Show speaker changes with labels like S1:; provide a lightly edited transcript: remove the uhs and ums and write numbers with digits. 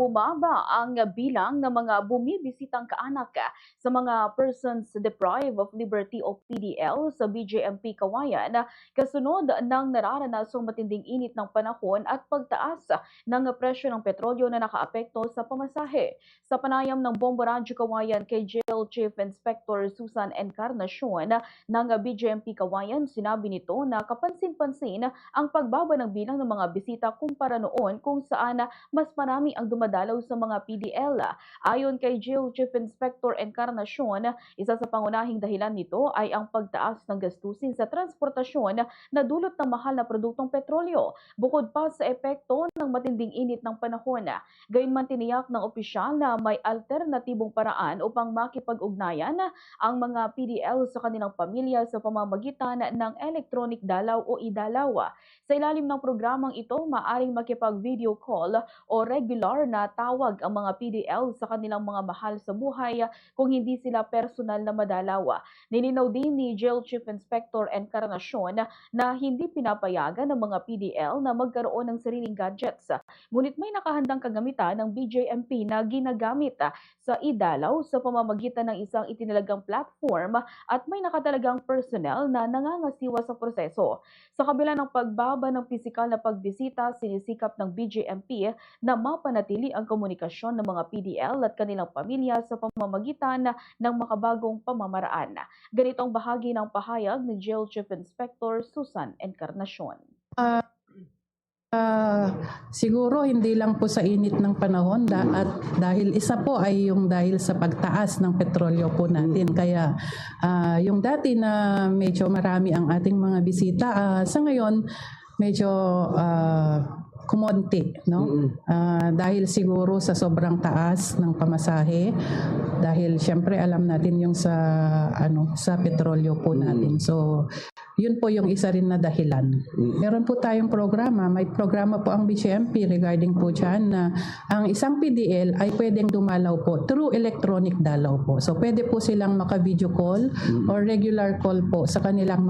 S1: bumaba ang bilang ng mga bumibisitang kaanak sa mga Persons Deprived of Liberty o PDL sa BJMP Kawayan kasunod ng nararanasang matinding init ng panahon at pagtaas ng presyo ng petrolyo na nakaapekto sa pamasahe. Sa panayam ng Bombo Radyo Kawayan kay Jail Chief Inspector Susan Encarnacion ng BJMP Kawayan, sinabi nito na kapansin-pansin ang pagbaba ng bilang ng mga bisita kumpara noon kung saan mas marami ang dumadalaw sa mga PDL. Ayon kay Jail Chief Inspector Encarnacion, isa sa pangunahing dahilan nito ay ang pagtaas ng gastusin sa transportasyon na dulot ng mahal na produktong petrolyo, bukod pa sa epekto ng matinding init ng panahon. Gayunman tiniyak ng opisyal na may alternatibong paraan upang makipag-ugnayan ang mga PDL sa kanilang pamilya sa pamamagitan ng electronic dalaw o idalaw. Sa ilalim ng programang ito, maaring makipag-video call o regular na tawag ang mga PDL sa kanilang mga mahal sa buhay kung hindi sila personal na madalaw. Nilinaw din ni Jail Chief Inspector Encarnacion na hindi pinapayagan ng mga PDL na magkaroon ng sariling gadgets. Ngunit may nakahandang kagamitan ng BJMP na ginagamit sa idalaw sa pamamagitan ng isang itinalagang platform at may nakatalagang personnel na nangangasiwa sa proseso. Sa kabila ng pagbaba ng pisikal na pagbisita, sinisikap ng BJMP na mapanatili ang komunikasyon ng mga PDL at kanilang pamilya sa pamamagitan ng makabagong pamamaraan. Ganito ang bahagi ng pahayag ni Jail Chief Inspector Susan Encarnacion.
S2: Siguro hindi lang po sa init ng panahon at dahil isa po ay yung dahil sa pagtaas ng petrolyo po natin. Kaya yung dati na medyo marami ang ating mga bisita, sa ngayon medyo kumonti, no? Dahil siguro sa sobrang taas ng pamasahe, dahil syempre alam natin yung sa petrolyo po natin. So yun po yung isa rin na dahilan. Meron po tayong programa, may programa po ang BJMP regarding po dyan na ang isang PDL ay pwedeng dumalaw po through electronic dalaw po. So pwede po silang maka-video call or regular call po sa kanilang